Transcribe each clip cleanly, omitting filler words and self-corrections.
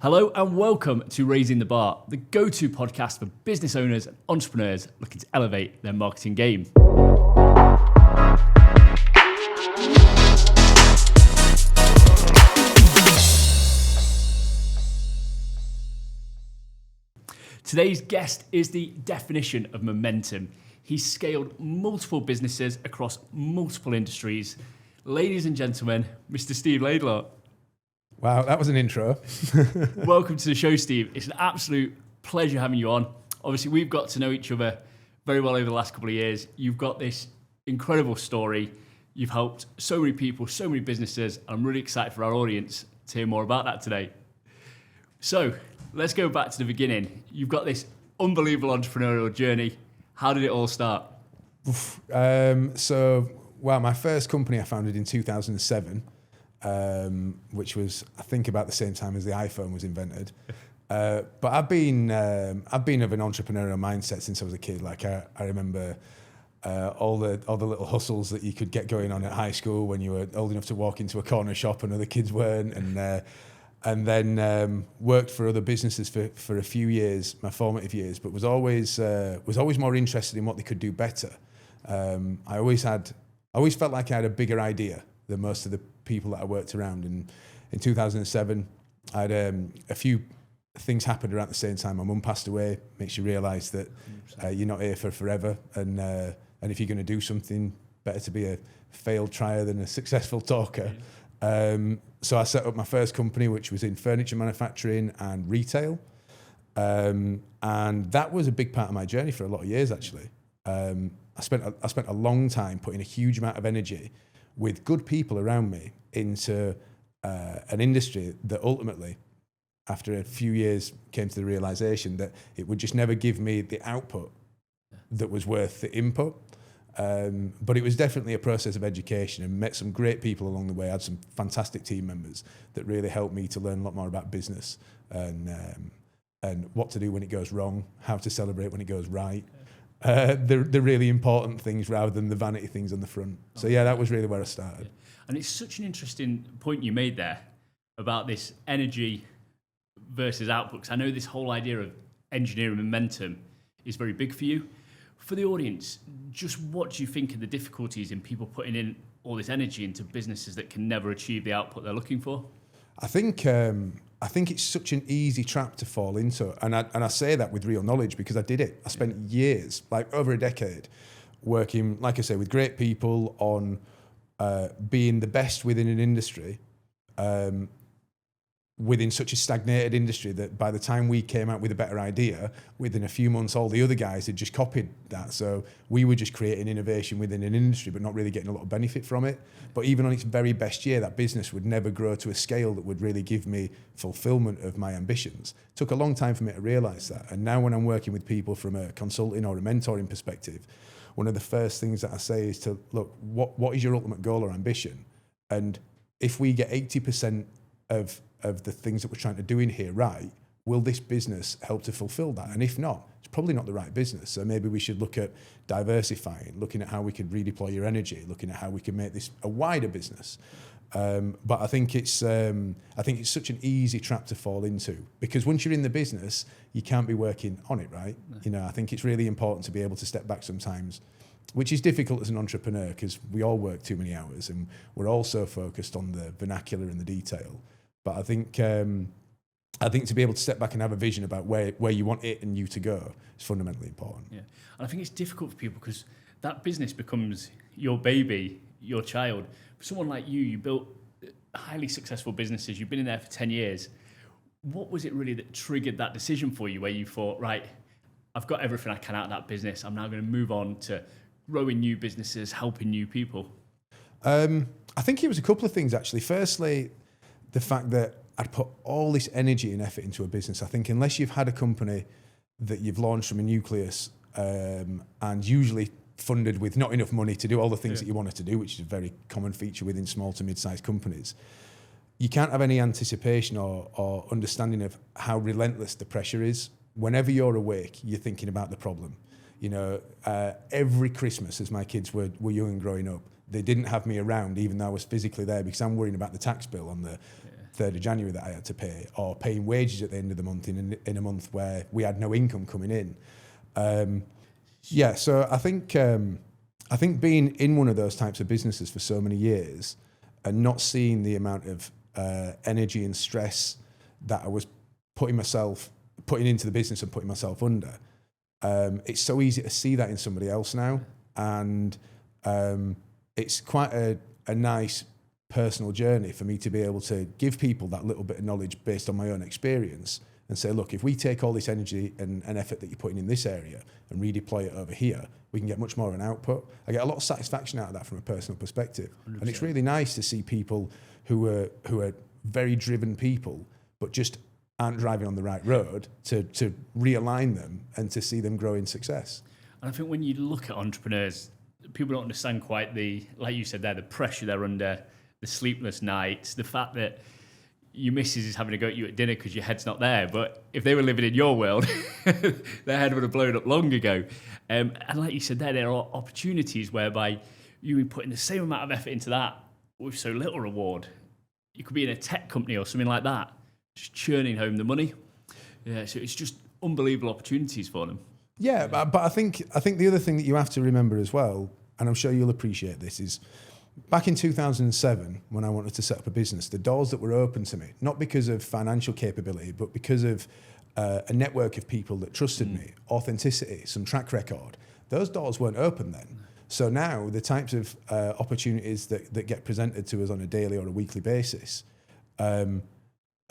Hello and welcome to Raising the Barr, the go-to podcast for business owners and entrepreneurs looking to elevate their marketing game. Today's guest is the definition of momentum. He's scaled multiple businesses across multiple industries. Ladies and gentlemen, Mr. Steve Laidlaw. Wow, that was an intro. Welcome to the show, Steve. It's an absolute pleasure having you on. Obviously, we've got to know each other very well over the last couple of years. You've got this incredible story. You've helped so many people, so many businesses. I'm really excited for our audience to hear more about that today. So let's go back to the beginning. You've got this unbelievable entrepreneurial journey. How did it all start? My first company I founded in 2007. Which was, I think, about the same time as the iPhone was invented. But I've been of an entrepreneurial mindset since I was a kid. Like I remember all the little hustles that you could get going on at high school when you were old enough to walk into a corner shop and other kids weren't, and then worked for other businesses for a few years, my formative years, but was always more interested in what they could do better. I always felt like I had a bigger idea than most of the people that I worked around. And in 2007, I had a few things happened around the same time. My mum passed away. Makes you realise that you're not here for forever, and if you're going to do something, better to be a failed trier than a successful talker. So I set up my first company, which was in furniture manufacturing and retail, and that was a big part of my journey for a lot of years. Actually, I spent a long time putting a huge amount of energy with good people around me into an industry that ultimately, after a few years, came to the realization that it would just never give me the output that was worth the input. But it was definitely a process of education, and met some great people along the way. I had some fantastic team members that really helped me to learn a lot more about business and what to do when it goes wrong, how to celebrate when it goes right. The really important things rather than the vanity things on the front. So yeah, that was really where I started. And it's such an interesting point you made there about this energy versus output. 'Cause I know this whole idea of engineering momentum is very big for you. For the audience, just what do you think are the difficulties in people putting in all this energy into businesses that can never achieve the output they're looking for? I think it's such an easy trap to fall into, and I say that with real knowledge because I did it. I spent years, like over a decade, working, like I say, with great people on being the best within an industry, within such a stagnated industry that by the time we came out with a better idea, within a few months, all the other guys had just copied that. So we were just creating innovation within an industry, but not really getting a lot of benefit from it. But even on its very best year, that business would never grow to a scale that would really give me fulfillment of my ambitions. It took a long time for me to realize that. And now when I'm working with people from a consulting or a mentoring perspective, one of the first things that I say is to look, what is your ultimate goal or ambition? And if we get 80% of the things that we're trying to do in here right, will this business help to fulfill that? And if not, it's probably not the right business. So maybe we should look at diversifying, looking at how we could redeploy your energy, looking at how we can make this a wider business. But I think it's such an easy trap to fall into, because once you're in the business, you can't be working on it, right? No. You know, I think it's really important to be able to step back sometimes, which is difficult as an entrepreneur because we all work too many hours and we're all so focused on the vernacular and the detail. But I think to be able to step back and have a vision about where you want it and you to go is fundamentally important. Yeah, and I think it's difficult for people because that business becomes your baby, your child. For someone like you built highly successful businesses. You've been in there for 10 years. What was it really that triggered that decision for you where you thought, right, I've got everything I can out of that business. I'm now going to move on to growing new businesses, helping new people? I think it was a couple of things, actually. Firstly, the fact that I'd put all this energy and effort into a business. I think unless you've had a company that you've launched from a nucleus and usually funded with not enough money to do all the things that you wanted to do, which is a very common feature within small to mid-sized companies, you can't have any anticipation or understanding of how relentless the pressure is. Whenever you're awake, you're thinking about the problem. You know, every Christmas as my kids were young and growing up, they didn't have me around even though I was physically there because I'm worrying about the tax bill on 3rd of January that I had to pay, or paying wages at the end of the month in a month where we had no income coming in. So I think being in one of those types of businesses for so many years and not seeing the amount of energy and stress that I was putting into the business and putting myself under, it's so easy to see that in somebody else now. And it's quite a nice personal journey for me to be able to give people that little bit of knowledge based on my own experience and say, look, if we take all this energy and effort that you're putting in this area and redeploy it over here, we can get much more of an output. I get a lot of satisfaction out of that from a personal perspective. 100%. And it's really nice to see people who are very driven people, but just aren't driving on the right road, to realign them and to see them grow in success. And I think when you look at entrepreneurs, people don't understand quite like you said there, the pressure they're under, the sleepless nights, the fact that your missus is having to go at you at dinner because your head's not there. But if they were living in your world, their head would have blown up long ago. And like you said there are opportunities whereby you be putting the same amount of effort into that with so little reward. You could be in a tech company or something like that, just churning home the money. Yeah, so it's just unbelievable opportunities for them. Yeah, but I think the other thing that you have to remember as well, and I'm sure you'll appreciate this, is back in 2007, when I wanted to set up a business, the doors that were open to me, not because of financial capability, but because of a network of people that trusted me, authenticity, some track record, those doors weren't open then. So now the types of opportunities that get presented to us on a daily or a weekly basis are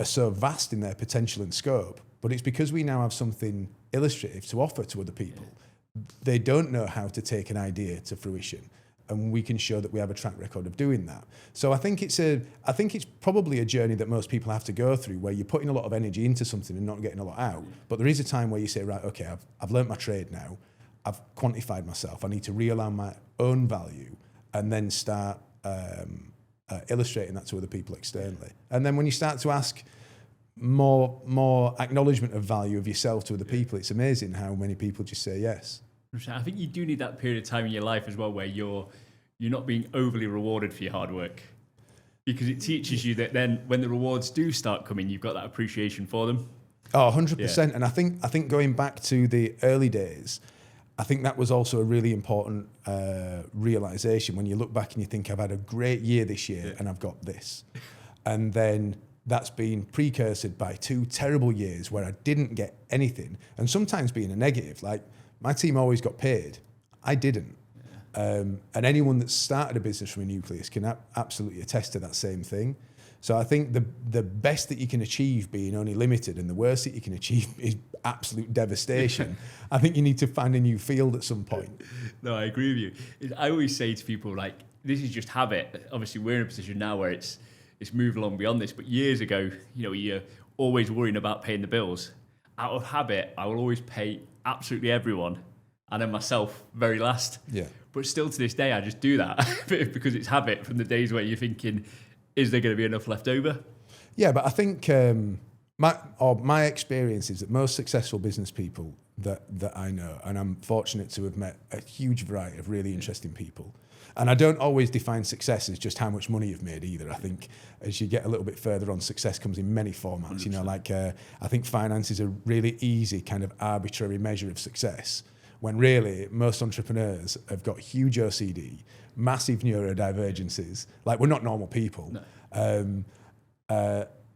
so vast in their potential and scope, but it's because we now have something illustrative to offer to other people. They don't know how to take an idea to fruition, and we can show that we have a track record of doing that. So I think it's probably a journey that most people have to go through, where you're putting a lot of energy into something and not getting a lot out. But there is a time where you say, right, okay, I've learnt my trade now, I've quantified myself, I need to realign my own value, and then start illustrating that to other people externally. And then when you start to ask more acknowledgement of value of yourself to other people, it's amazing how many people just say yes. I think you do need that period of time in your life as well where you're not being overly rewarded for your hard work, because it teaches you that then when the rewards do start coming, you've got that appreciation for them. Oh, 100%. Yeah. And I think going back to the early days, I think that was also a really important realization when you look back and you think, I've had a great year this year and I've got this. And then that's been precursored by 2 terrible years where I didn't get anything, and sometimes being a negative. Like, my team always got paid. I didn't. And anyone that's started a business from a nucleus can absolutely attest to that same thing. So I think the best that you can achieve being only limited, and the worst that you can achieve is absolute devastation. I think you need to find a new field at some point. No, I agree with you. I always say to people, like, this is just habit. Obviously, we're in a position now where it's moved along beyond this. But years ago, you're always worrying about paying the bills. Out of habit, I will always pay absolutely everyone, and then myself very last. Yeah. But still to this day, I just do that because it's habit from the days where you're thinking, is there going to be enough left over? Yeah, but I think my experience is that most successful business people that I know, and I'm fortunate to have met a huge variety of really interesting people. And I don't always define success as just how much money you've made either. I think as you get a little bit further on, success comes in many formats. 100%. I think finance is a really easy kind of arbitrary measure of success, when really most entrepreneurs have got huge OCD, massive neurodivergences. Like, we're not normal people. No.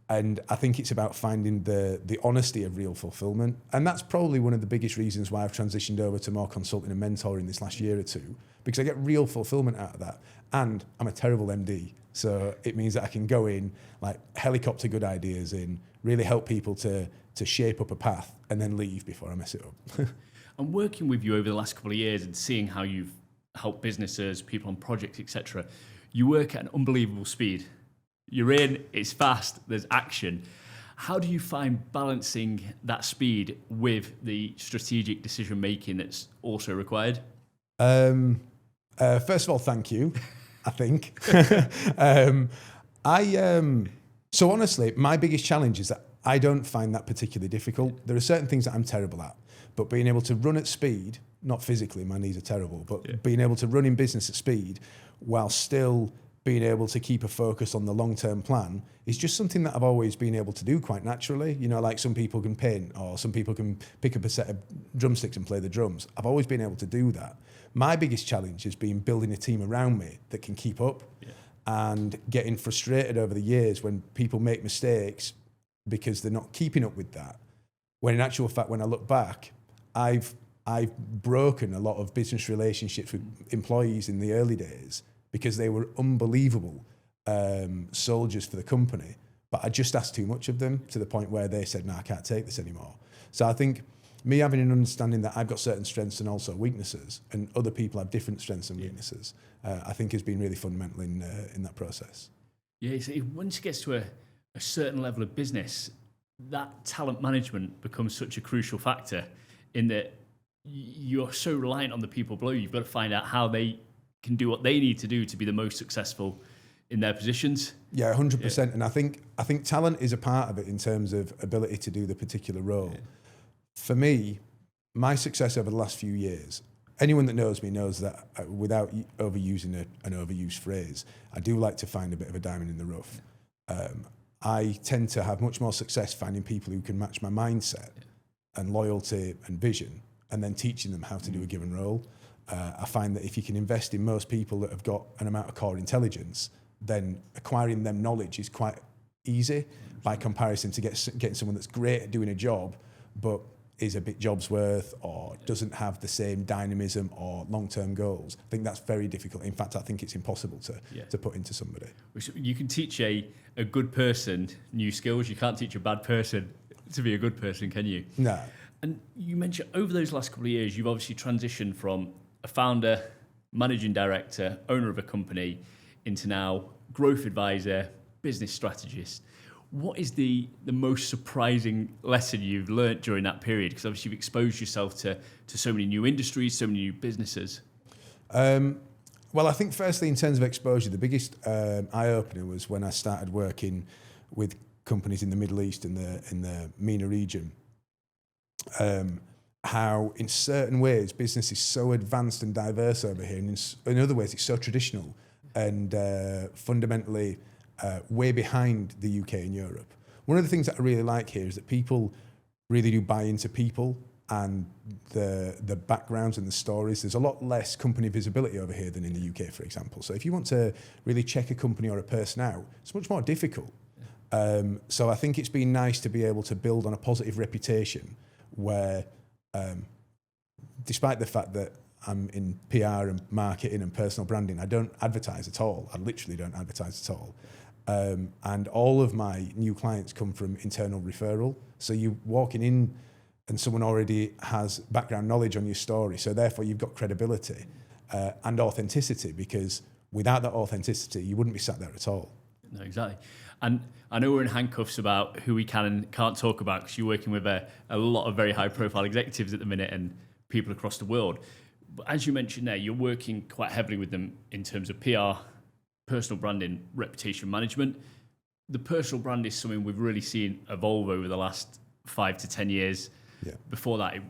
And I think it's about finding the honesty of real fulfillment. And that's probably one of the biggest reasons why I've transitioned over to more consulting and mentoring this last year or two, because I get real fulfillment out of that. And I'm a terrible MD. So it means that I can go in, like, helicopter good ideas in, really help people to shape up a path, and then leave before I mess it up. And working with you over the last couple of years and seeing how you've helped businesses, people on projects, etc., you work at an unbelievable speed. You're in, it's fast, there's action. How do you find balancing that speed with the strategic decision making that's also required? First of all, thank you, I think. So honestly, my biggest challenge is that I don't find that particularly difficult. There are certain things that I'm terrible at, but being able to run at speed, not physically, my knees are terrible, but being able to run in business at speed while still being able to keep a focus on the long-term plan is just something that I've always been able to do quite naturally. You know, like some people can paint or some people can pick up a set of drumsticks and play the drums. I've always been able to do that. My biggest challenge has been building a team around me that can keep up, and getting frustrated over the years when people make mistakes because they're not keeping up with that. When in actual fact, when I look back, I've broken a lot of business relationships with employees in the early days because they were unbelievable soldiers for the company, but I just asked too much of them to the point where they said, no, I can't take this anymore. So I think me having an understanding that I've got certain strengths and also weaknesses, and other people have different strengths and weaknesses, I think has been really fundamental in that process. Yeah, so once it gets to a certain level of business, that talent management becomes such a crucial factor in that you're so reliant on the people below. You've got to find out how they can do what they need to do to be the most successful in their positions. Yeah, 100%. Yeah. And I think talent is a part of it in terms of ability to do the particular role. Yeah. For me, my success over the last few years, anyone that knows me knows that without overusing an overused phrase, I do like to find a bit of a diamond in the rough. I tend to have much more success finding people who can match my mindset and loyalty and vision, and then teaching them how to do a given role. I find that if you can invest in most people that have got an amount of core intelligence, then acquiring them knowledge is quite easy by comparison to getting someone that's great at doing a job, but is a bit job's worth or doesn't have the same dynamism or long-term goals. I think that's very difficult. In fact, I think it's impossible to put into somebody. You can teach a good person new skills. You can't teach a bad person to be a good person, can you? No. And you mentioned over those last couple of years, you've obviously transitioned from a founder, managing director, owner of a company, into now growth advisor, business strategist. What is the most surprising lesson you've learnt during that period? Because obviously you've exposed yourself to so many new industries, so many new businesses. Well, I think firstly, in terms of exposure, the biggest eye-opener was when I started working with companies in the Middle East and in the MENA region. How in certain ways business is so advanced and diverse over here, and in other ways it's so traditional and fundamentally way behind the UK and Europe. One of the things that I really like here is that people really do buy into people and the backgrounds and the stories. There's a lot less company visibility over here than in the UK, for example. So if you want to really check a company or a person out, it's much more difficult. So I think it's been nice to be able to build on a positive reputation where, despite the fact that I'm in PR and marketing and personal branding, I don't advertise at all. I literally don't advertise at all. And all of my new clients come from internal referral. So you walking in and someone already has background knowledge on your story. So therefore you've got credibility and authenticity, because without that authenticity, you wouldn't be sat there at all. No, exactly. And I know we're in handcuffs about who we can and can't talk about, because you're working with a lot of very high profile executives at the minute and people across the world. But as you mentioned there, you're working quite heavily with them in terms of PR, personal branding, reputation management. The personal brand is something we've really seen evolve over the last 5 to 10 years. Yeah. Before that, it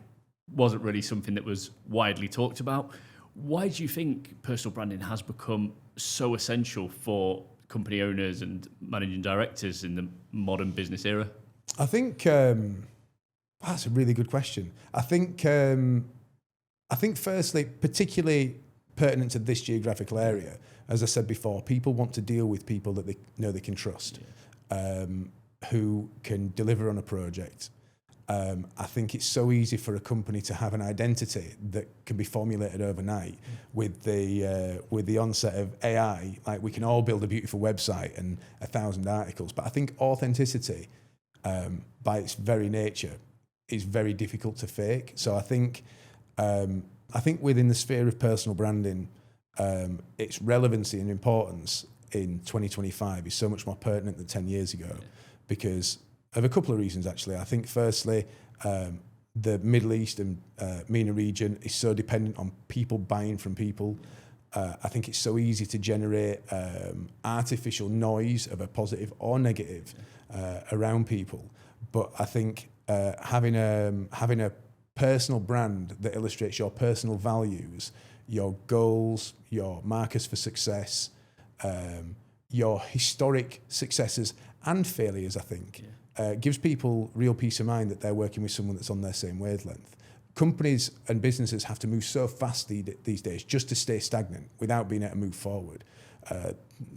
wasn't really something that was widely talked about. Why do you think personal branding has become so essential for company owners and managing directors in the modern business era? I think that's a really good question. I think firstly, particularly pertinent to this geographical area, as I said before, people want to deal with people that they know they can trust, who can deliver on a project. I think it's so easy for a company to have an identity that can be formulated overnight. With the onset of AI, like, we can all build a beautiful website and 1,000 articles, but I think authenticity, by its very nature, is very difficult to fake. So I think within the sphere of personal branding, its relevancy and importance in 2025 is so much more pertinent than 10 years ago, because of a couple of reasons, actually. I think firstly, the Middle East and MENA region is so dependent on people buying from people. I think it's so easy to generate artificial noise of a positive or negative around people. But I think having a personal brand that illustrates your personal values, your goals, your markers for success, your historic successes and failures, I think, gives people real peace of mind that they're working with someone that's on their same wavelength. Companies and businesses have to move so fast these days just to stay stagnant without being able to move forward.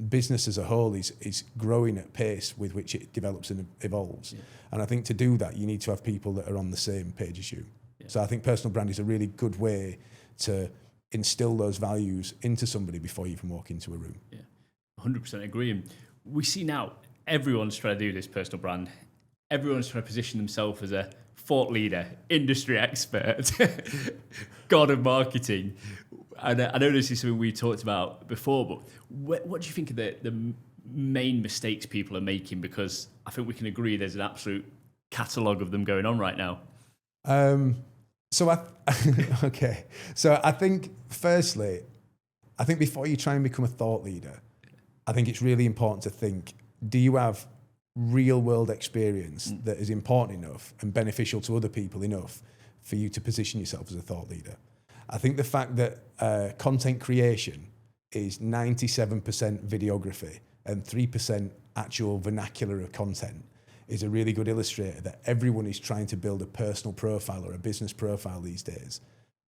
Business as a whole is growing at pace with which it develops and evolves. Yeah. And I think to do that, you need to have people that are on the same page as you. Yeah. So I think personal brand is a really good way to instill those values into somebody before you even walk into a room. Yeah, 100% agree. And we see now everyone's trying to do this personal brand. Everyone's trying to position themselves as a thought leader, industry expert, god of marketing. And I know this is something we talked about before, but what do you think of the main mistakes people are making? Because I think we can agree there's an absolute catalogue of them going on right now. So I think firstly, before you try and become a thought leader, I think it's really important to think, do you have real world experience that is important enough and beneficial to other people enough for you to position yourself as a thought leader? I think the fact that content creation is 97% videography and 3% actual vernacular of content is a really good illustrator that everyone is trying to build a personal profile or a business profile these days.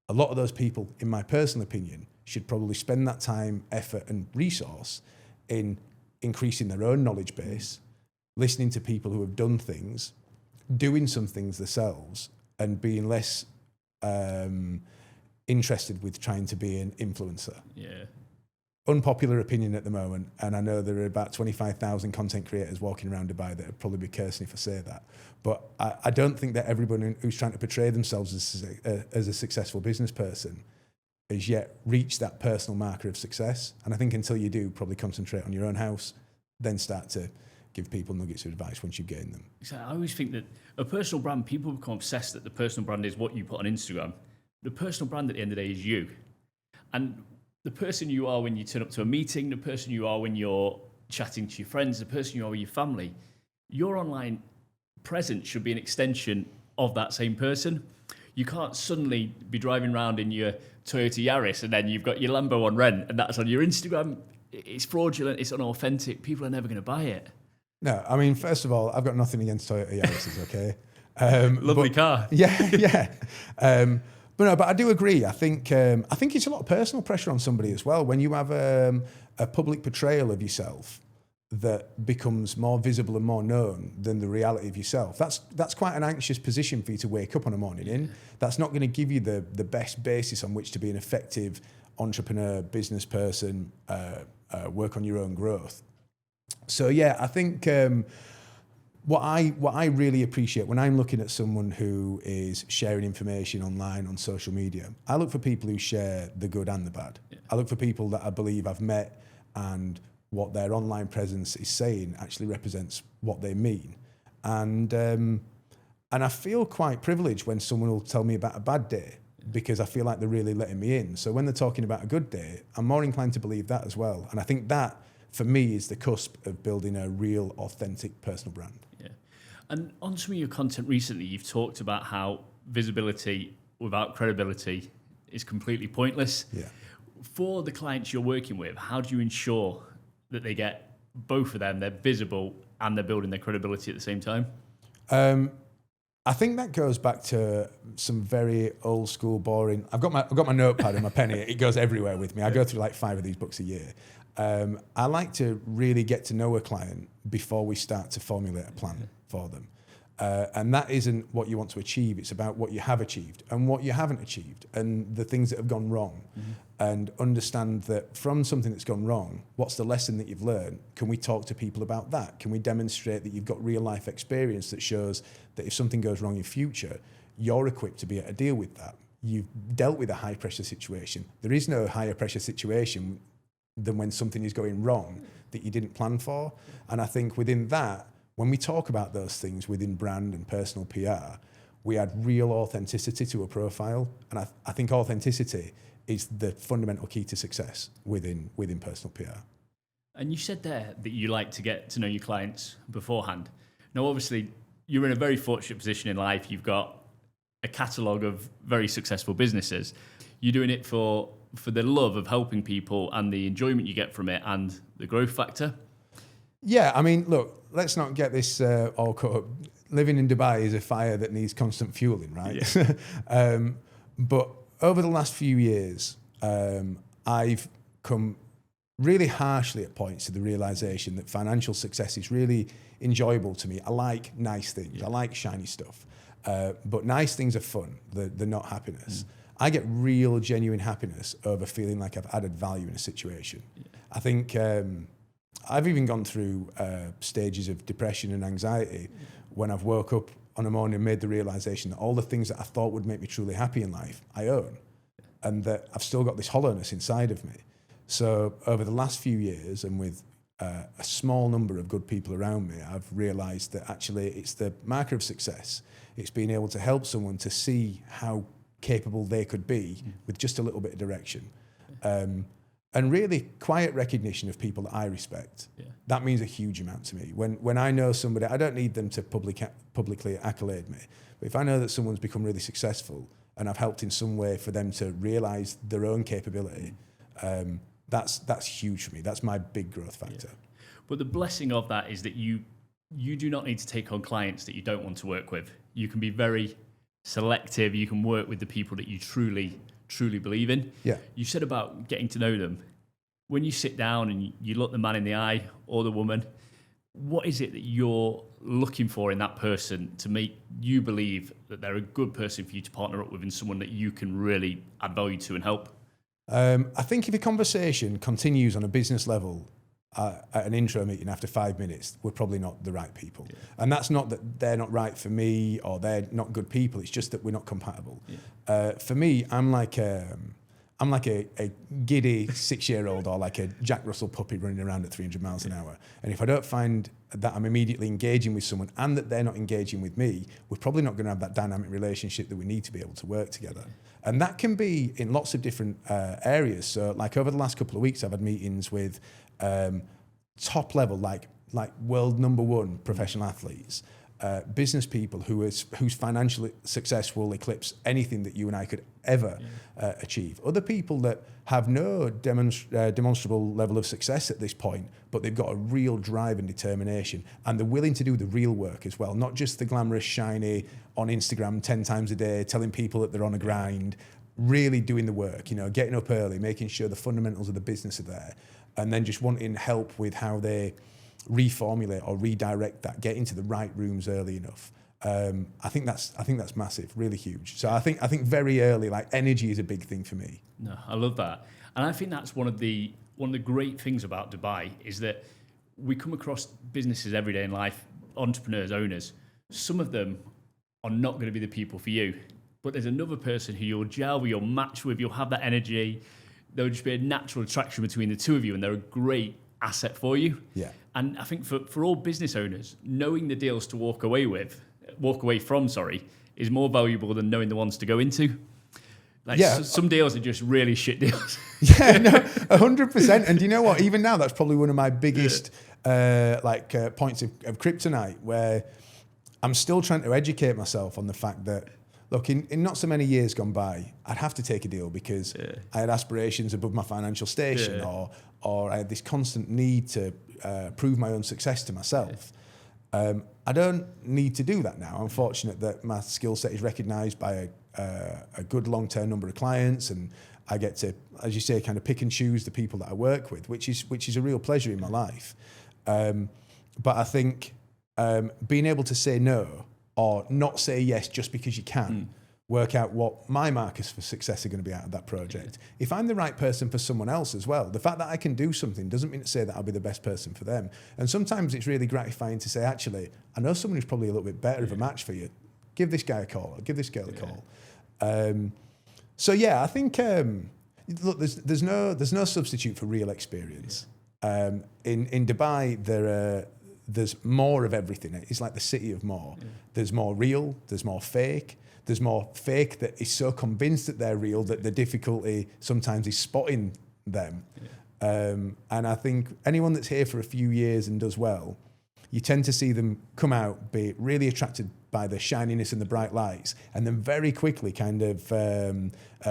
A lot of those people, in my personal opinion, should probably spend that time, effort and resource in increasing their own knowledge base, listening to people who have done things, doing some things themselves, and being less interested with trying to be an influencer. Yeah. Unpopular opinion at the moment, and I know there are about 25,000 content creators walking around Dubai that would probably be cursing if I say that. But I don't think that everyone who's trying to portray themselves as a successful business person has yet reached that personal marker of success. And I think until you do, probably concentrate on your own house, then start to give people nuggets of advice once you've gained them. Exactly. I always think that a personal brand, people become obsessed that the personal brand is what you put on Instagram. The personal brand at the end of the day is you. And the person you are when you turn up to a meeting, the person you are when you're chatting to your friends, the person you are with your family, your online presence should be an extension of that same person. You can't suddenly be driving around in your Toyota Yaris and then you've got your Lambo on rent and that's on your Instagram. It's fraudulent, it's unauthentic, people are never going to buy it. No, I mean, first of all, I've got nothing against Toyota Yaris, okay? Lovely car. Yeah. But I do agree. I think it's a lot of personal pressure on somebody as well. When you have a public portrayal of yourself that becomes more visible and more known than the reality of yourself, that's quite an anxious position for you to wake up on a morning in. That's not going to give you the best basis on which to be an effective entrepreneur, business person, work on your own growth. So yeah, I think what I really appreciate when I'm looking at someone who is sharing information online on social media, I look for people who share the good and the bad. Yeah. I look for people that I believe I've met and what their online presence is saying actually represents what they mean. And I feel quite privileged when someone will tell me about a bad day because I feel like they're really letting me in. So when they're talking about a good day, I'm more inclined to believe that as well. And I think that, for me, is the cusp of building a real, authentic personal brand. Yeah. And on some of your content recently, you've talked about how visibility without credibility is completely pointless. Yeah. For the clients you're working with, how do you ensure that they get both of them, they're visible and they're building their credibility at the same time? I think that goes back to some very old school, boring. I've got my notepad and my pen here. It goes everywhere with me. I go through like 5 of these books a year. I like to really get to know a client before we start to formulate a plan for them. And that isn't what you want to achieve. It's about what you have achieved and what you haven't achieved and the things that have gone wrong. Mm-hmm. And understand that from something that's gone wrong, what's the lesson that you've learned? Can we talk to people about that? Can we demonstrate that you've got real life experience that shows that if something goes wrong in future, you're equipped to be able to deal with that? You've dealt with a high pressure situation. There is no higher pressure situation than when something is going wrong that you didn't plan for. And I think within that, when we talk about those things within brand and personal PR, we add real authenticity to a profile. And I think authenticity is the fundamental key to success within personal PR. And you said there that you like to get to know your clients beforehand. Now, obviously, you're in a very fortunate position in life. You've got a catalogue of very successful businesses. You're doing it for for the love of helping people and the enjoyment you get from it and the growth factor? Yeah, I mean, look, let's not get this all caught up. Living in Dubai is a fire that needs constant fueling, right? Yeah. But over the last few years, I've come really harshly at points to the realization that financial success is really enjoyable to me. I like nice things. Yeah. I like shiny stuff. But nice things are fun. They're not happiness. I get real, genuine happiness over feeling like I've added value in a situation. Yeah. I think I've even gone through stages of depression and anxiety when I've woke up on a morning and made the realization that all the things that I thought would make me truly happy in life, I own. And that I've still got this hollowness inside of me. So over the last few years, and with a small number of good people around me, I've realized that actually it's the marker of success. It's being able to help someone to see how capable they could be with just a little bit of direction. And really quiet recognition of people that I respect. Yeah. That means a huge amount to me. When I know somebody, I don't need them to publicly accolade me, but if I know that someone's become really successful and I've helped in some way for them to realize their own capability, that's huge for me. That's my big growth factor. Yeah. But the blessing of that is that you do not need to take on clients that you don't want to work with. You can be very selective. You can work with the people that you truly believe in. Yeah. You said about getting to know them. When you sit down and you look the man in the eye or the woman, what is it that you're looking for in that person to make you believe that they're a good person for you to partner up with and someone that you can really add value to and help? I think if a conversation continues on a business level at an intro meeting after 5 minutes, we're probably not the right people. Yeah. And that's not that they're not right for me or they're not good people. It's just that we're not compatible. Yeah. For me, I'm like a giddy 6-year-old or like a Jack Russell puppy running around at 300 miles an hour. And if I don't find that I'm immediately engaging with someone and that they're not engaging with me, we're probably not going to have that dynamic relationship that we need to be able to work together. Yeah. And that can be in lots of different areas. So like over the last couple of weeks, I've had meetings with top level, like world #1 professional athletes, business people whose financial success will eclipse anything that you and I could ever achieve. Other people that have no demonstrable level of success at this point, but they've got a real drive and determination, and they're willing to do the real work as well, not just the glamorous, shiny on Instagram 10 times a day, telling people that they're on a grind, really doing the work, getting up early, making sure the fundamentals of the business are there, and then just wanting help with how they reformulate or redirect that, get into the right rooms early enough. I think that's massive, really huge. So I think very early, like energy is a big thing for me. No, I love that, and I think that's one of the great things about Dubai is that we come across businesses every day in life, entrepreneurs, owners. Some of them are not going to be the people for you, but there's another person who you'll gel with, you'll match with, you'll have that energy. There'll just be a natural attraction between the two of you, and they're a great asset for you. Yeah. And I think for all business owners, knowing the deals to walk away from, is more valuable than knowing the ones to go into. Some deals are just really shit deals. Yeah, no, 100%. And do you know what? Even now, that's probably one of my biggest points of kryptonite, where I'm still trying to educate myself on the fact that, look, in not so many years gone by, I'd have to take a deal because I had aspirations above my financial station, or I had this constant need to prove my own success to myself. I don't need to do that now. I'm fortunate that my skill set is recognised by a good long-term number of clients, and I get to, as you say, kind of pick and choose the people that I work with, which is a real pleasure in my life. But I think being able to say no or not say yes just because you can, work out what my markers for success are going to be out of that project. If I'm the right person for someone else as well, the fact that I can do something doesn't mean to say that I'll be the best person for them. And sometimes it's really gratifying to say, actually, I know someone who's probably a little bit better of a match for you. Give this guy a call, or give this girl a call. I think look, there's no substitute for real experience. In Dubai, there's more of everything. It's like the city of more. There's more real, there's more fake. There's more fake that is so convinced that they're real that the difficulty sometimes is spotting them. And I think anyone that's here for a few years and does well, you tend to see them come out, be really attracted by the shininess and the bright lights, and then very quickly kind of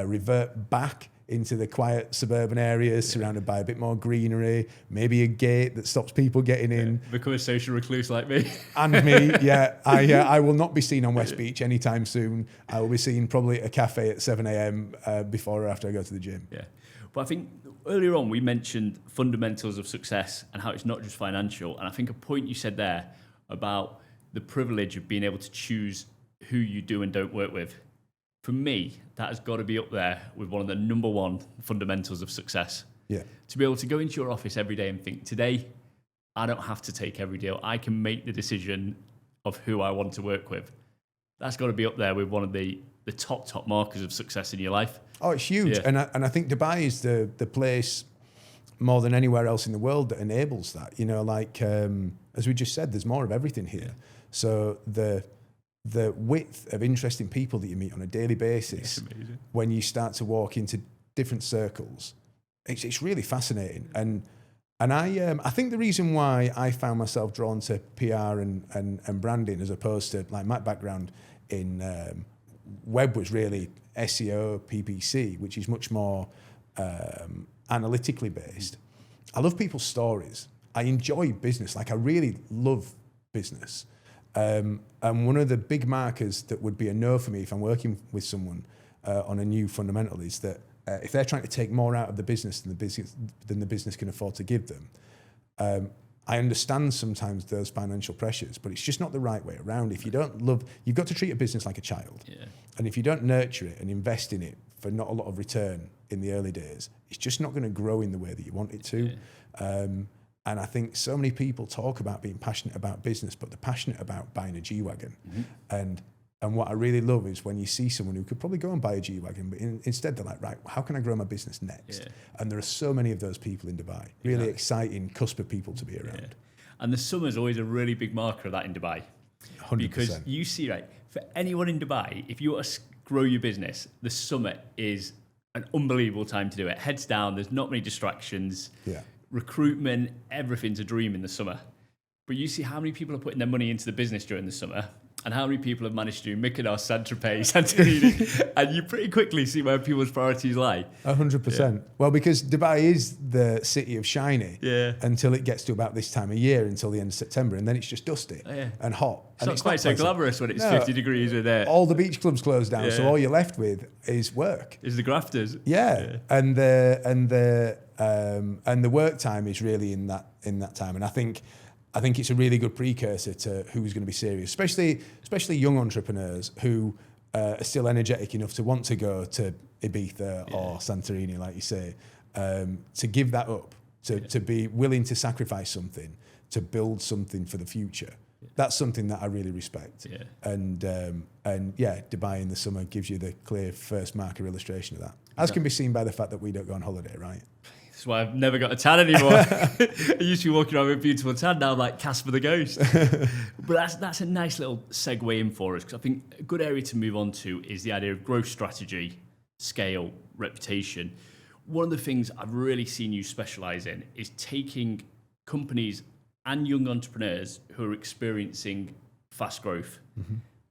revert back into the quiet suburban areas, surrounded by a bit more greenery, maybe a gate that stops people getting in. Become a social recluse like me. And me, yeah. I will not be seen on West Beach anytime soon. I will be seen probably at a cafe at 7 a.m. Before or after I go to the gym. Yeah. But I think earlier on we mentioned fundamentals of success and how it's not just financial. And I think a point you said there about the privilege of being able to choose who you do and don't work with. For me, that has got to be up there with one of the number one fundamentals of success. Yeah. To be able to go into your office every day and think, today, I don't have to take every deal. I can make the decision of who I want to work with. That's got to be up there with one of the top markers of success in your life. Oh, it's huge. Yeah. And I think Dubai is the place more than anywhere else in the world that enables that. You know, like, as we just said, there's more of everything here. Yeah. So the width of interesting people that you meet on a daily basis, when you start to walk into different circles, it's really fascinating. And I think the reason why I found myself drawn to PR and branding, as opposed to, like, my background in web was really SEO, PPC, which is much more analytically based. I love people's stories. I enjoy business. Like, I really love business. And one of the big markers that would be a no for me if I'm working with someone on a new fundamental is that if they're trying to take more out of the business than the business can afford to give them, I understand sometimes those financial pressures, but it's just not the right way around. If you don't love, you've got to treat a business like a child. Yeah. And if you don't nurture it and invest in it for not a lot of return in the early days, it's just not going to grow in the way that you want it to. Yeah. And I think so many people talk about being passionate about business, but they're passionate about buying a G-Wagon. Mm-hmm. And what I really love is when you see someone who could probably go and buy a G-Wagon, but instead they're like, right, how can I grow my business next? Yeah. And there are so many of those people in Dubai. Really exciting cusp of people to be around. Yeah. And the summer's always a really big marker of that in Dubai. 100%. Because you see, right, for anyone in Dubai, if you want to grow your business, the summer is an unbelievable time to do it. Heads down, there's not many distractions. Yeah. Recruitment, everything's a dream in the summer. But you see how many people are putting their money into the business during the summer, and how many people have managed to do Mykonos, Saint-Tropez, Santorini, and you pretty quickly see where people's priorities lie. 100%. Yeah. Well, because Dubai is the city of shiny until it gets to about this time of year, until the end of September, and then it's just dusty and hot. It's not quite so glamorous when it's 50 degrees with it. All the beach clubs close down, so all you're left with is work. Is the grafters. Yeah. And the work time is really in that time, and I think it's a really good precursor to who's going to be serious, especially young entrepreneurs who are still energetic enough to want to go to Ibiza or Santorini, like you say, to give that up, to be willing to sacrifice something, to build something for the future. That's something that I really respect. Yeah. And Dubai in the summer gives you the clear first marker illustration of that. As can be seen by the fact that we don't go on holiday, right? That's why I've never got a tan anymore. I used to be walking around with a beautiful tan, now I'm like Casper the Ghost. But that's a nice little segue in for us, because I think a good area to move on to is the idea of growth strategy, scale, reputation. One of the things I've really seen you specialise in is taking companies and young entrepreneurs who are experiencing fast growth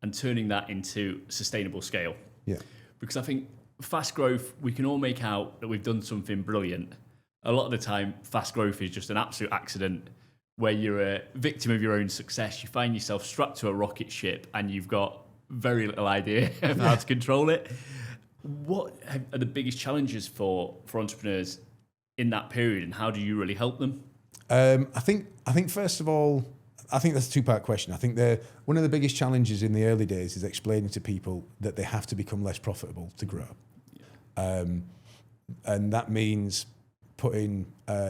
and turning that into sustainable scale. Yeah. Because I think fast growth, we can all make out that we've done something brilliant. A lot of the time, fast growth is just an absolute accident where you're a victim of your own success. You find yourself strapped to a rocket ship and you've got very little idea of how to control it. What are the biggest challenges for entrepreneurs in that period, and how do you really help them? I think first of all, I think that's a two-part question. I think one of the biggest challenges in the early days is explaining to people that they have to become less profitable to grow. Yeah. And that means putting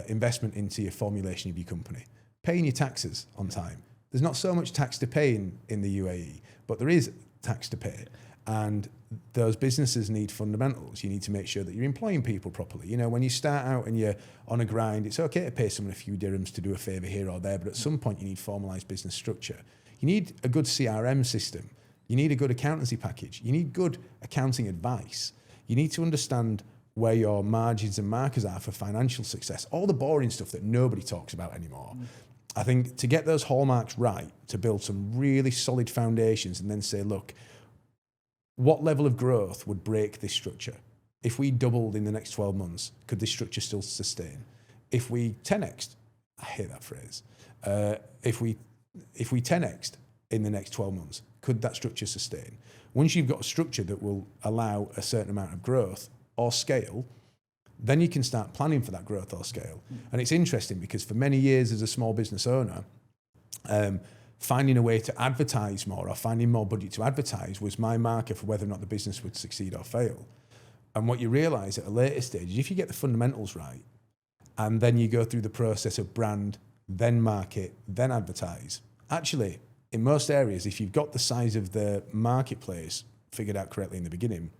investment into your formulation of your company, paying your taxes on time. There's not so much tax to pay in the UAE, but there is tax to pay. And those businesses need fundamentals. You need to make sure that you're employing people properly. You know, when you start out and you're on a grind, it's okay to pay someone a few dirhams to do a favour here or there, but at some point you need formalised business structure. You need a good CRM system. You need a good accountancy package. You need good accounting advice. You need to understand where your margins and markers are for financial success. All the boring stuff that nobody talks about anymore. I think to get those hallmarks right, to build some really solid foundations and then say, look, what level of growth would break this structure? if we doubled in the next 12 months, could this structure still sustain? If we 10x'd, I hate that phrase, if we 10x'd in the next 12 months, could that structure sustain? Once you've got a structure that will allow a certain amount of growth or scale, then you can start planning for that growth or scale. And it's interesting because for many years as a small business owner, finding a way to advertise more or finding more budget to advertise was my marker for whether or not the business would succeed or fail. And what you realise at a later stage is if you get the fundamentals right, and then you go through the process of brand, then market, then advertise, actually, in most areas, if you've got the size of the marketplace figured out correctly in the beginning,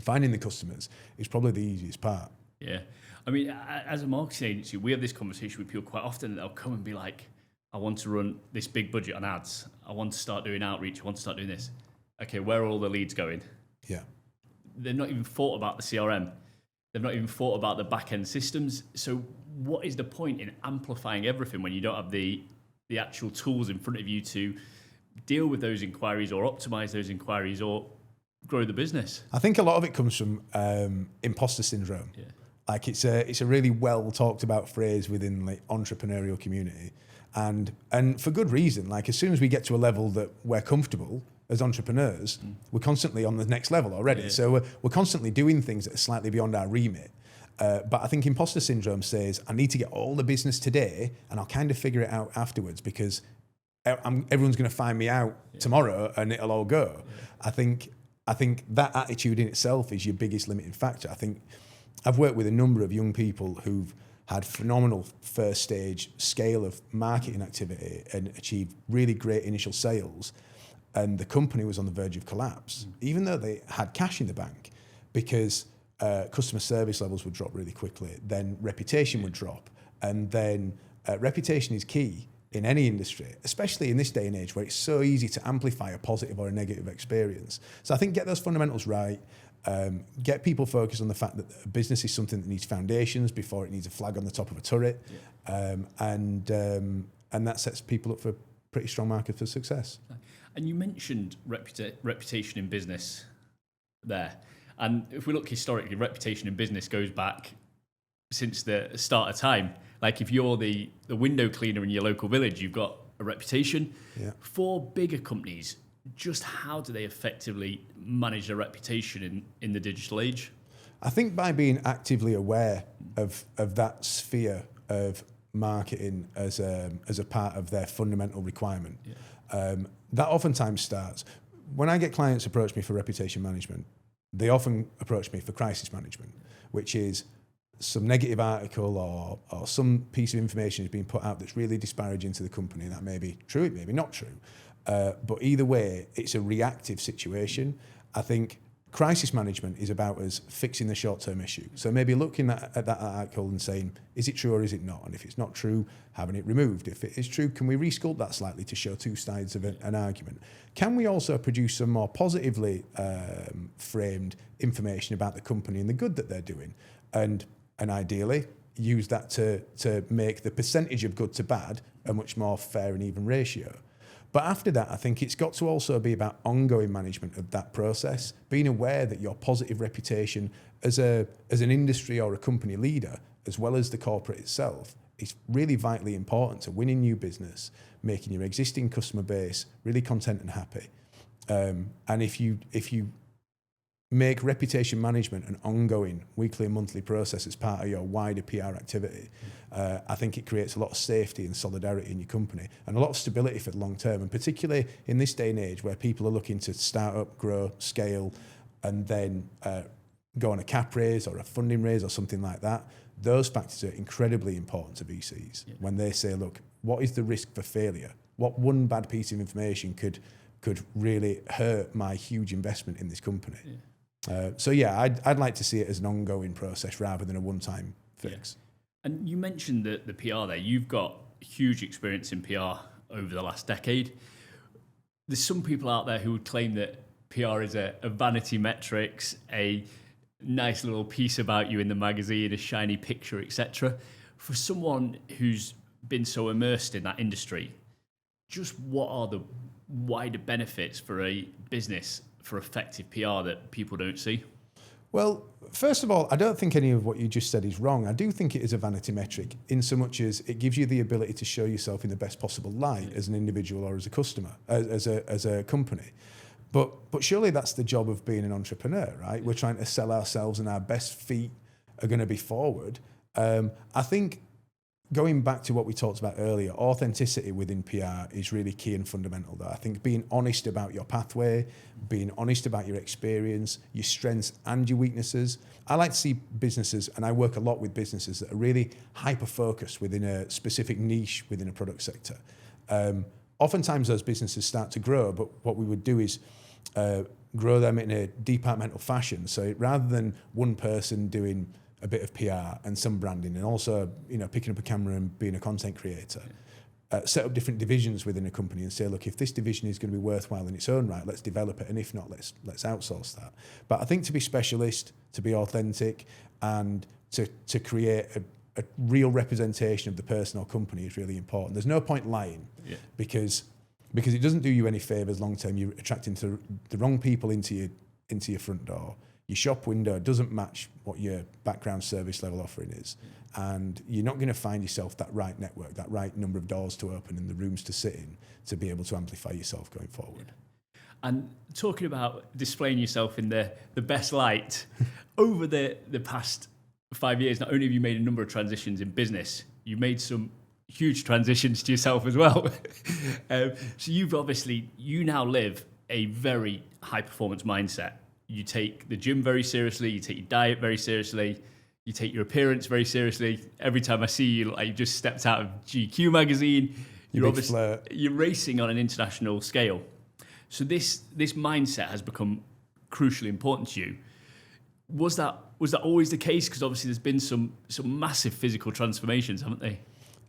finding the customers is probably the easiest part. Yeah. I mean, as a marketing agency, we have this conversation with people quite often. They'll come and be like, I want to run this big budget on ads. I want to start doing outreach. I want to start doing this. Okay, where are all the leads going? Yeah. They've not even thought about the CRM. They've not even thought about the back-end systems. So what is the point in amplifying everything when you don't have the actual tools in front of you to deal with those inquiries or optimize those inquiries or grow the business? I think a lot of it comes from imposter syndrome. Yeah. Like it's a really well talked about phrase within the entrepreneurial community, and for good reason. Like as soon as we get to a level that we're comfortable as entrepreneurs, we're constantly on the next level already. Yeah. So we're constantly doing things that are slightly beyond our remit. But I think imposter syndrome says, I need to get all the business today and I'll kind of figure it out afterwards because everyone's going to find me out tomorrow and it'll all go. Yeah. I think that attitude in itself is your biggest limiting factor. I think I've worked with a number of young people who've had phenomenal first stage scale of marketing activity and achieved really great initial sales. And the company was on the verge of collapse, even though they had cash in the bank, because customer service levels would drop really quickly. Then reputation would drop. And then reputation is key in any industry, especially in this day and age where it's so easy to amplify a positive or a negative experience. So I think get those fundamentals right, get people focused on the fact that a business is something that needs foundations before it needs a flag on the top of a turret. Yeah. And that sets people up for pretty strong market for success. And you mentioned reputation in business there. And if we look historically, reputation in business goes back since the start of time. Like if you're the window cleaner in your local village, you've got a reputation. Yeah. For bigger companies, just how do they effectively manage their reputation in the digital age? I think by being actively aware of that sphere of marketing as a part of their fundamental requirement. Yeah. That oftentimes starts when I get clients approach me for reputation management. They often approach me for crisis management, which is some negative article or some piece of information is being put out that's really disparaging to the company. That may be true, it may be not true. But either way, it's a reactive situation. I think crisis management is about us fixing the short-term issue. So maybe looking at that article and saying, is it true or is it not? And if it's not true, having it removed. If it is true, can we resculpt that slightly to show two sides of an argument? Can we also produce some more positively framed information about the company and the good that they're doing? And ideally, use that to make the percentage of good to bad a much more fair and even ratio. But after that, I think it's got to also be about ongoing management of that process, being aware that your positive reputation as an industry or a company leader, as well as the corporate itself, is really vitally important to winning new business, making your existing customer base really content and happy. And if you make reputation management an ongoing weekly and monthly process as part of your wider PR activity, I think it creates a lot of safety and solidarity in your company and a lot of stability for the long term. And particularly in this day and age where people are looking to start up, grow, scale, and then go on a cap raise or a funding raise or something like that, those factors are incredibly important to VCs. Yeah. When they say, look, what is the risk for failure? What one bad piece of information could really hurt my huge investment in this company? Yeah. So yeah, I'd like to see it as an ongoing process rather than a one-time fix. Yeah. And you mentioned the PR there. You've got huge experience in PR over the last decade. There's some people out there who would claim that PR is a vanity metrics, a nice little piece about you in the magazine, a shiny picture, etc. For someone who's been so immersed in that industry, just what are the wider benefits for a business for effective PR that people don't see? Well, first of all, I don't think any of what you just said is wrong. I do think it is a vanity metric in so much as it gives you the ability to show yourself in the best possible light as an individual or as a customer, as a company. But surely that's the job of being an entrepreneur, right? We're trying to sell ourselves, and our best feet are going to be forward. I think going back to what we talked about earlier, authenticity within PR is really key and fundamental though. I think being honest about your pathway, being honest about your experience, your strengths and your weaknesses. I like to see businesses, and I work a lot with businesses that are really hyper-focused within a specific niche within a product sector. Oftentimes those businesses start to grow, but what we would do is grow them in a departmental fashion. So rather than one person doing a bit of PR and some branding, and also picking up a camera and being a content creator, set up different divisions within a company and say, look, if this division is going to be worthwhile in its own right, let's develop it, and if not, let's outsource that. But I think to be specialist, to be authentic, and to create a real representation of the person or company is really important. There's no point lying, because it doesn't do you any favors long term. You're attracting the wrong people into your front door. Your shop window doesn't match what your background service level offering is. And you're not going to find yourself that right network, that right number of doors to open and the rooms to sit in to be able to amplify yourself going forward. And talking about displaying yourself in the best light, over the past 5 years, not only have you made a number of transitions in business, you've made some huge transitions to yourself as well. So you now live a very high performance mindset. You take the gym very seriously, you take your diet very seriously, you take your appearance very seriously. Every time I see you, like you just stepped out of GQ magazine, you're racing on an international scale. So this mindset has become crucially important to you. Was that always the case? Because obviously there's been some massive physical transformations, haven't they?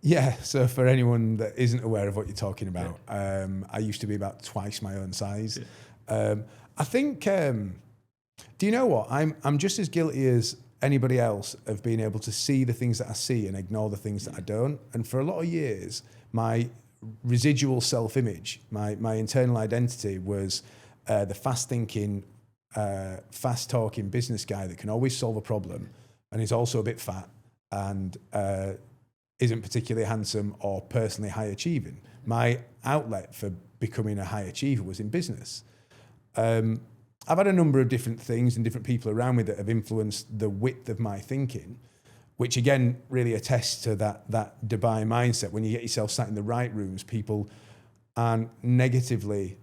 Yeah, so for anyone that isn't aware of what you're talking about, I used to be about twice my own size. I think, do you know what? I'm just as guilty as anybody else of being able to see the things that I see and ignore the things that I don't. And for a lot of years, my residual self-image, my internal identity was the fast-thinking, fast-talking business guy that can always solve a problem and is also a bit fat and isn't particularly handsome or personally high-achieving. My outlet for becoming a high achiever was in business. I've had a number of different things and different people around me that have influenced the width of my thinking, which again really attests to that Dubai mindset. When you get yourself sat in the right rooms, people aren't negatively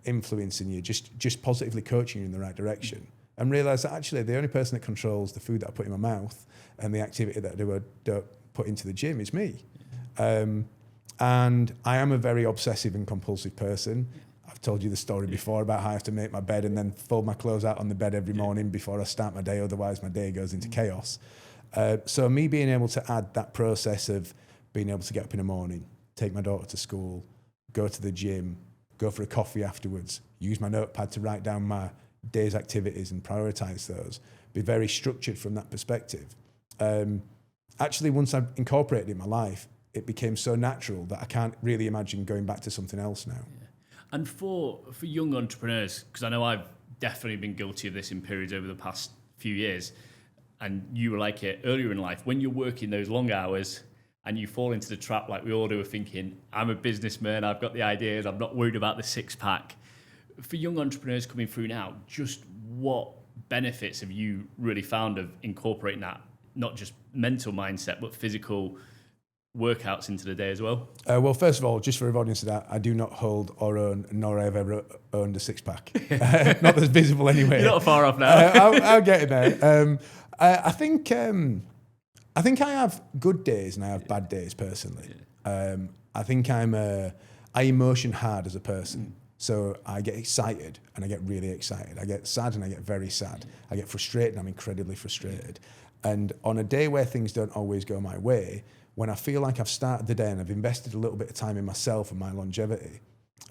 influencing you, just positively coaching you in the right direction. And realise that actually the only person that controls the food that I put in my mouth and the activity that I don't put into the gym is me. And I am a very obsessive and compulsive person. I've told you the story before about how I have to make my bed and then fold my clothes out on the bed every morning before I start my day, otherwise my day goes into chaos. So me being able to add that process of being able to get up in the morning, take my daughter to school, go to the gym, go for a coffee afterwards, use my notepad to write down my day's activities and prioritise those, be very structured from that perspective. Actually, once I've incorporated it in my life, it became so natural that I can't really imagine going back to something else now. Yeah. And for young entrepreneurs, because I know I've definitely been guilty of this in periods over the past few years, and you were like it earlier in life, when you're working those long hours and you fall into the trap like we all do of thinking, I'm a businessman, I've got the ideas, I'm not worried about the six-pack. For young entrepreneurs coming through now, just what benefits have you really found of incorporating that, not just mental mindset, but physical workouts into the day as well? Well, first of all, just for avoidance of that, I do not hold or own, nor have ever owned a six-pack. Not that's visible anyway. You're not far off now. I'll get it there. I think I have good days and I have bad days personally. I think I emotion hard as a person. So I get excited and I get really excited. I get sad and I get very sad. I get frustrated and I'm incredibly frustrated. And on a day where things don't always go my way, when I feel like I've started the day and I've invested a little bit of time in myself and my longevity,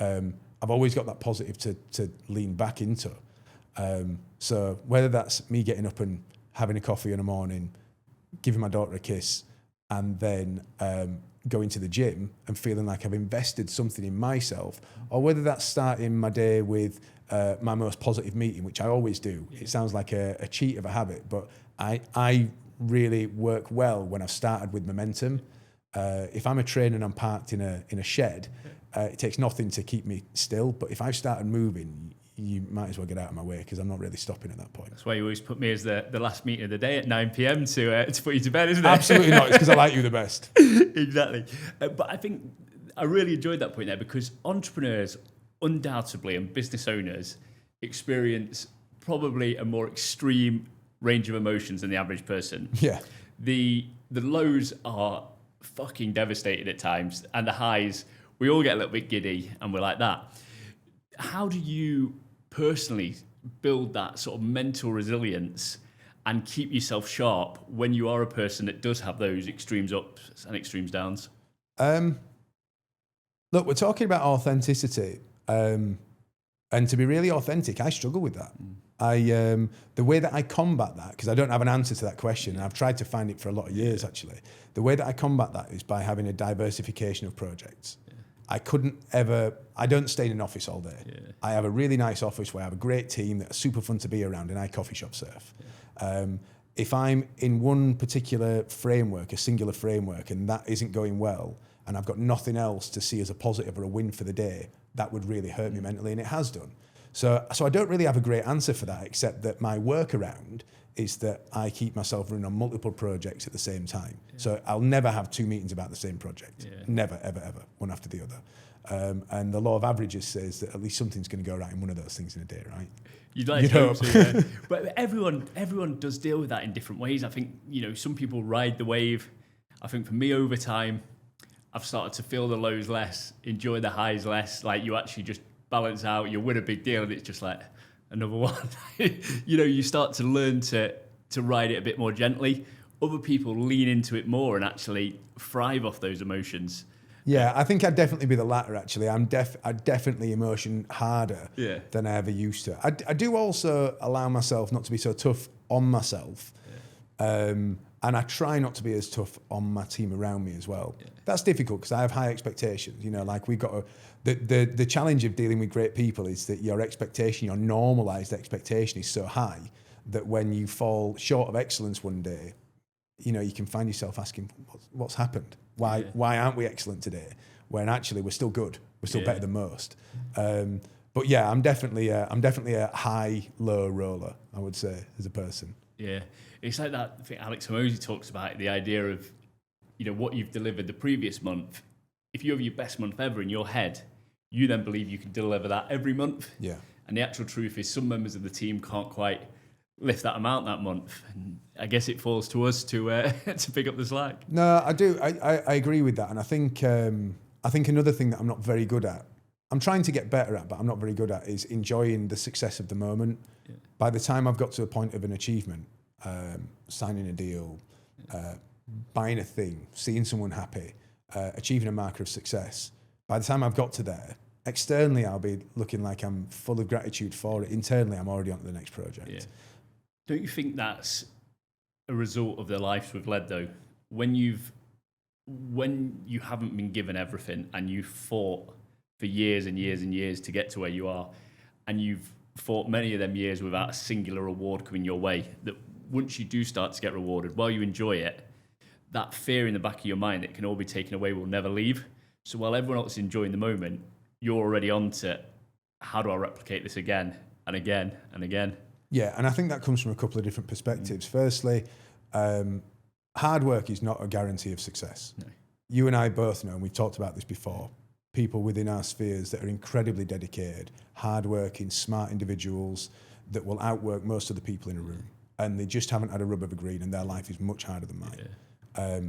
I've always got that positive to lean back into. So whether that's me getting up and having a coffee in the morning, giving my daughter a kiss, and then going to the gym and feeling like I've invested something in myself, or whether that's starting my day with my most positive meeting, which I always do. It sounds like a cheat of a habit, but I really work well when I've started with momentum. If I'm a trainer and I'm parked in a shed, it takes nothing to keep me still. But if I've started moving, you might as well get out of my way, because I'm not really stopping at that point. That's why you always put me as the last meeting of the day at 9 p.m. to put you to bed, isn't it? Absolutely not. It's because I like you the best. Exactly. But I think I really enjoyed that point there, because entrepreneurs, undoubtedly, and business owners experience probably a more extreme range of emotions than the average person. Yeah. The lows are fucking devastating at times, and the highs, we all get a little bit giddy and we're like that. How do you personally build that sort of mental resilience and keep yourself sharp when you are a person that does have those extremes ups and extremes downs? Look, we're talking about authenticity, and to be really authentic, I struggle with that. The way that I combat that, because I don't have an answer to that question, and I've tried to find it for a lot of years actually. The way that I combat that is by having a diversification of projects. I don't stay in an office all day. Yeah. I have a really nice office where I have a great team that are super fun to be around, and I coffee shop surf. Yeah. If I'm in one particular framework, a singular framework, and that isn't going well, and I've got nothing else to see as a positive or a win for the day, that would really hurt me mentally, and it has done. So I don't really have a great answer for that, except that my workaround is that I keep myself running on multiple projects at the same time. Yeah. So I'll never have 2 meetings about the same project. Yeah. Never, ever, ever, one after the other. And the law of averages says that at least something's going to go right in one of those things in a day, right? You'd like to hope so, yeah. But everyone does deal with that in different ways. I think, some people ride the wave. I think for me, over time, I've started to feel the lows less, enjoy the highs less. Like, you actually just balance out, you win a big deal, and it's just like another one. You start to learn to ride it a bit more gently. Other people lean into it more and actually thrive off those emotions. Yeah, I think I'd definitely be the latter, actually. I definitely emotion harder than I ever used to. I do also allow myself not to be so tough on myself. Yeah. And I try not to be as tough on my team around me as well. Yeah. That's difficult because I have high expectations. Like we've got the challenge of dealing with great people is that your expectation, your normalized expectation is so high that when you fall short of excellence one day, you can find yourself asking, what's happened? Why aren't we excellent today? When actually we're still good. We're still better than most. But yeah, I'm definitely a high-low roller, I would say, as a person. Yeah, it's like that. I think Alex Hormozy talks about the idea of, what you've delivered the previous month. If you have your best month ever in your head, you then believe you can deliver that every month. Yeah. And the actual truth is some members of the team can't quite lift that amount that month. And I guess it falls to us to pick up the slack. No, I do. I agree with that. And I think another thing that I'm not very good at, I'm trying to get better at, but I'm not very good at, is enjoying the success of the moment. Yeah. By the time I've got to a point of an achievement, signing a deal, buying a thing, seeing someone happy, achieving a marker of success, by the time I've got to there, externally I'll be looking like I'm full of gratitude for it. Internally, I'm already on to the next project. Yeah. Don't you think that's a result of the lives we've led, though? When you haven't been given everything and you've fought for years and years and years to get to where you are, and you've fought many of them years without a singular reward coming your way, that once you do start to get rewarded, while you enjoy it, that fear in the back of your mind that can all be taken away will never leave. So while everyone else is enjoying the moment, you're already on to, how do I replicate this again and again and again? Yeah, and I think that comes from a couple of different perspectives. Firstly, hard work is not a guarantee of success. No. You and I both know, and we've talked about this before, people within our spheres that are incredibly dedicated, hard-working, smart individuals that will outwork most of the people in a room. And they just haven't had a rub of a green, and their life is much harder than mine. Yeah.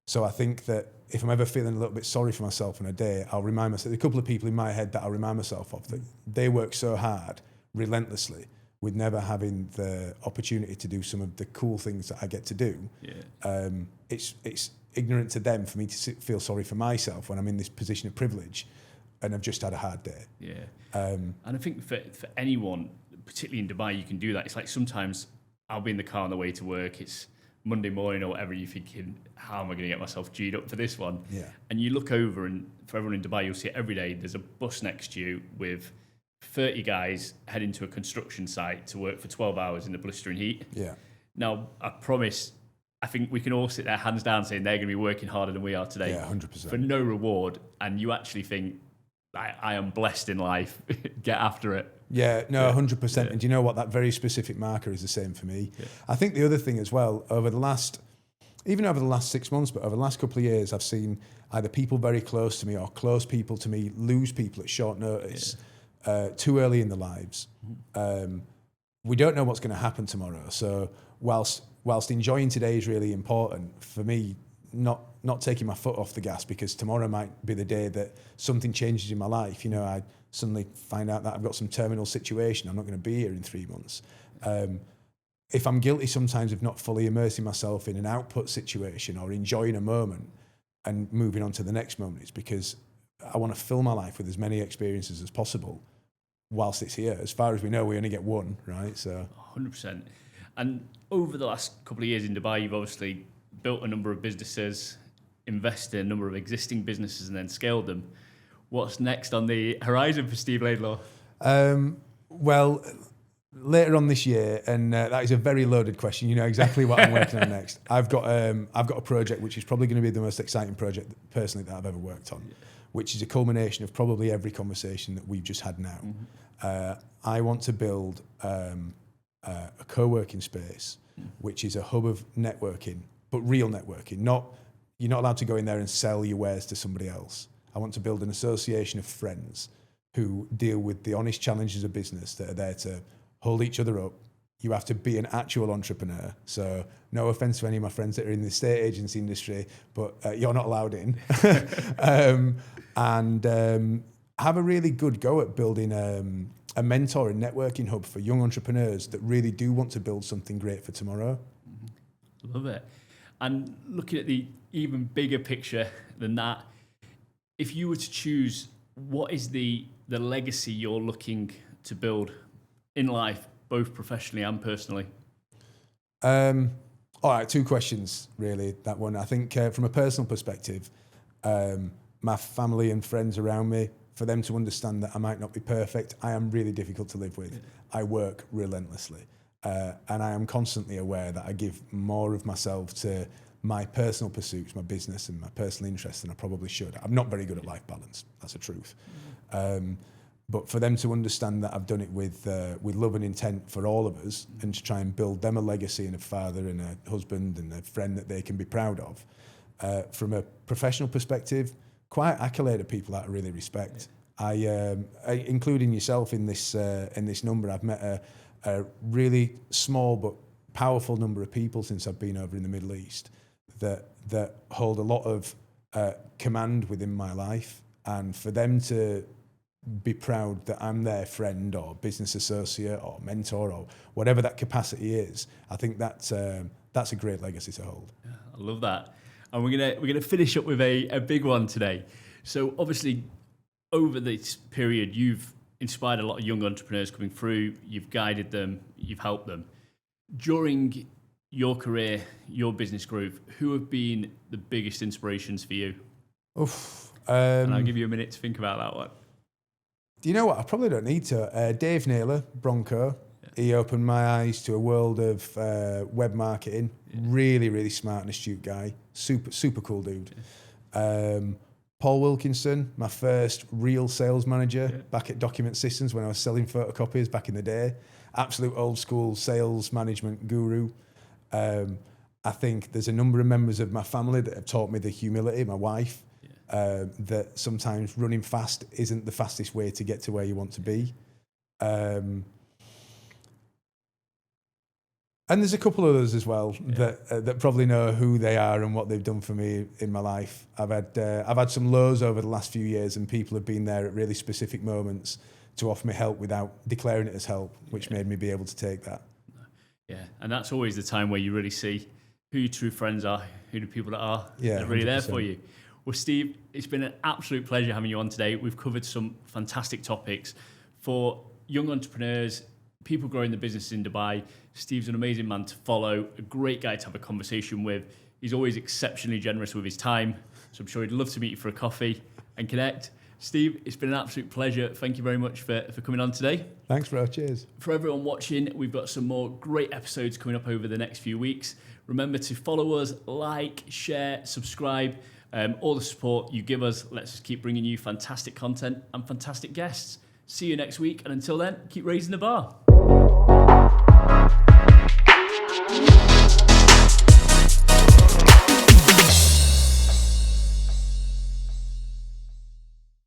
So I think that if I'm ever feeling a little bit sorry for myself on a day, I'll remind myself, a couple of people in my head that I'll remind myself of, that they work so hard, relentlessly, with never having the opportunity to do some of the cool things that I get to do. Yeah. It's ignorant to them for me to feel sorry for myself when I'm in this position of privilege and I've just had a hard day. Yeah. And I think for anyone, particularly in Dubai, you can do that. It's like sometimes I'll be in the car on the way to work. It's Monday morning or whatever, you're thinking, how am I going to get myself G'd up for this one? Yeah. And you look over, and for everyone in Dubai, you'll see it every day. There's a bus next to you with 30 guys heading to a construction site to work for 12 hours in the blistering heat. Yeah. Now, I promise, I think we can all sit there hands down saying they're going to be working harder than we are today. Yeah, 100%. For no reward. And you actually think, I am blessed in life. Get after it. Yeah, no, 100%. Yeah. And do you know what? That very specific marker is the same for me. Yeah. I think the other thing as well, even over the last 6 months, but over the last couple of years, I've seen either people very close to me or close people to me lose people at short notice, too early in their lives. We don't know what's going to happen tomorrow. So whilst enjoying today is really important, for me, not taking my foot off the gas, because tomorrow might be the day that something changes in my life. You know, I suddenly find out that I've got some terminal situation. I'm not going to be here in 3 months. If I'm guilty sometimes of not fully immersing myself in an output situation or enjoying a moment and moving on to the next moment, it's because I want to fill my life with as many experiences as possible whilst it's here. As far as we know, we only get one, right? So 100%. And over the last couple of years in Dubai, you've obviously built a number of businesses, invested in a number of existing businesses, and then scaled them. What's next on the horizon for Steve Laidlaw? Well, later on this year, and that is a very loaded question. You know exactly what I'm working on next. I've got a project which is probably going to be the most exciting project personally that I've ever worked on, which is a culmination of probably every conversation that we've just had now. I want to build a co-working space, which is a hub of networking, but real networking. You're not allowed to go in there and sell your wares to somebody else. I want to build an association of friends who deal with the honest challenges of business, that are there to hold each other up. You have to be an actual entrepreneur. So no offense to any of my friends that are in the estate agency industry, but you're not allowed in. And have a really good go at building a mentor and networking hub for young entrepreneurs that really do want to build something great for tomorrow. Love it. And looking at the even bigger picture than that, if you were to choose, what is the legacy you're looking to build in life, both professionally and personally? All right, 2 questions, really, that one. I think from a personal perspective, my family and friends around me, for them to understand that I might not be perfect, I am really difficult to live with. I work relentlessly. And I am constantly aware that I give more of myself to my personal pursuits, my business and my personal interests than I probably should. I'm not very good at life balance. That's the truth. But for them to understand that I've done it with love and intent for all of us, and to try and build them a legacy and a father and a husband and a friend that they can be proud of. From a professional perspective, quite accolade of people that I really respect. I including yourself in this number, I've met a really small but powerful number of people since I've been over in the Middle East that hold a lot of command within my life, and for them to be proud that I'm their friend or business associate or mentor or whatever that capacity is, I think that's a great legacy to hold. Yeah, I love that. And we're gonna finish up with a big one today. So obviously, over this period, you've inspired a lot of young entrepreneurs coming through. You've guided them. You've helped them. During your career, your business growth, who have been the biggest inspirations for you? And I'll give you a minute to think about that one. Do you know what? I probably don't need to. Dave Naylor, Bronco, he opened my eyes to a world of web marketing. Really, really smart and astute guy. Super cool dude. Paul Wilkinson, my first real sales manager back at Document Systems when I was selling photocopiers back in the day. Absolute old school sales management guru. I think there's a number of members of my family that have taught me the humility, my wife, that sometimes running fast isn't the fastest way to get to where you want to be. And there's a couple of others as well that probably know who they are and what they've done for me in my life. I've had some lows over the last few years, and people have been there at really specific moments to offer me help without declaring it as help, which made me be able to take that. Yeah, and that's always the time where you really see who your true friends are, who the people that are really 100%. there for you. Well, Steve, it's been an absolute pleasure having you on today. We've covered some fantastic topics for young entrepreneurs, people growing the business in Dubai. Steve's an amazing man to follow, a great guy to have a conversation with. He's always exceptionally generous with his time, so I'm sure he'd love to meet you for a coffee and connect. Steve, it's been an absolute pleasure. Thank you very much for coming on today. Thanks, bro. Cheers. For everyone watching, we've got some more great episodes coming up over the next few weeks. Remember to follow us, like, share, subscribe. All the support you give us lets us keep bringing you fantastic content and fantastic guests. See you next week, and until then, keep raising the bar.